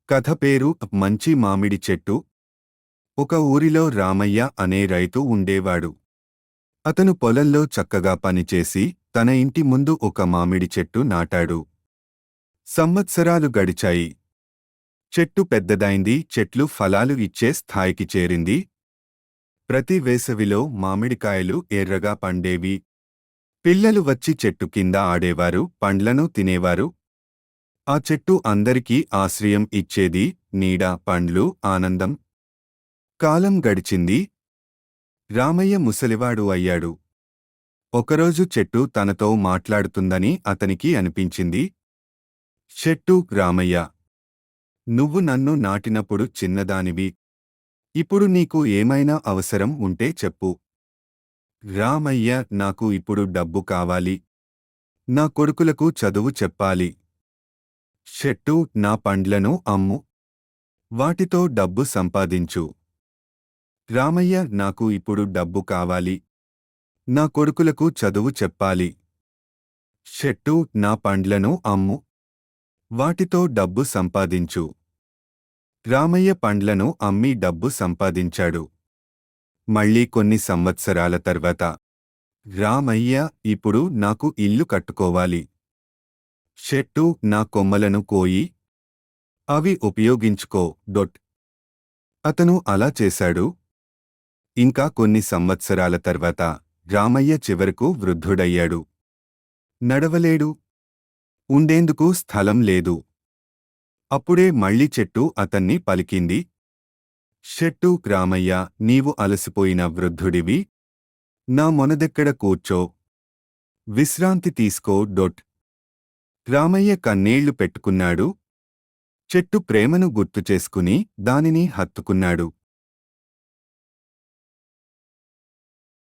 కథ పేరు మంచి మామిడి చెట్టు. ఒక ఊరిలో రామయ్య అనే రైతు ఉండేవాడు. అతను పొలంలో చక్కగా పనిచేసి తన ఇంటి ముందు ఒక మామిడి చెట్టు నాటాడు. సంవత్సరాలు గడిచాయి. చెట్టు పెద్దదైంది, చెట్లు ఫలాలు ఇచ్చే స్థాయికి చేరింది. ప్రతి వేసవిలో మామిడికాయలు ఎర్రగా పండేవి. పిల్లలు వచ్చి చెట్టు కింద ఆడేవారు, పండ్లను తినేవారు. ఆ చెట్టు అందరికీ ఆశ్రయం ఇచ్చేది, నీడ, పండ్లు, ఆనందం. కాలం గడిచింది. రామయ్య ముసలివాడు అయ్యాడు. ఒకరోజు చెట్టు తనతో మాట్లాడుతుందని అతనికి అనిపించింది. చెట్టు, రామయ్య, నువ్వు నన్ను నాటినప్పుడు చిన్నదానివి. ఇప్పుడు నీకు ఏమైనా అవసరం ఉంటే చెప్పు. రామయ్య, నాకు ఇప్పుడు డబ్బు కావాలి. నా కొడుకులకు చదువు చెప్పాలి. చెట్టు, నా పండ్లను అమ్ము. వాటితో డబ్బు సంపాదించు. రామయ్య, నాకు ఇప్పుడు డబ్బు కావాలి. నా కొడుకులకు చదువు చెప్పాలి. చెట్టు, నా పండ్లను అమ్ము. వాటితో డబ్బు సంపాదించు. రామయ్య పండ్లను అమ్మి డబ్బు సంపాదించాడు. మళ్ళీ కొన్ని సంవత్సరాల తర్వాత, రామయ్య, ఇప్పుడు నాకు ఇల్లు కట్టుకోవాలి. చెట్టు, నా కొమ్మలను కోయి. అవి ఉపయోగించుకో. అతను అలా చేశాడు. ఇంకా కొన్ని సంవత్సరాల తర్వాత రామయ్య చివరకు వృద్ధుడయ్యాడు. నడవలేడు. ఉండేందుకు స్థలం లేదు. అప్పుడే మళ్ళీ చెట్టు అతన్ని పలికింది. చెట్టు, రామయ్య, నీవు అలసిపోయిన వృద్ధుడివి. నా మొనదెక్కడ కూర్చో. విశ్రాంతి తీసుకో. రామయ్య కన్నీళ్లు పెట్టుకున్నాడు. చెట్టు ప్రేమను గుర్తుచేసుకుని దానిని హత్తుకున్నాడు.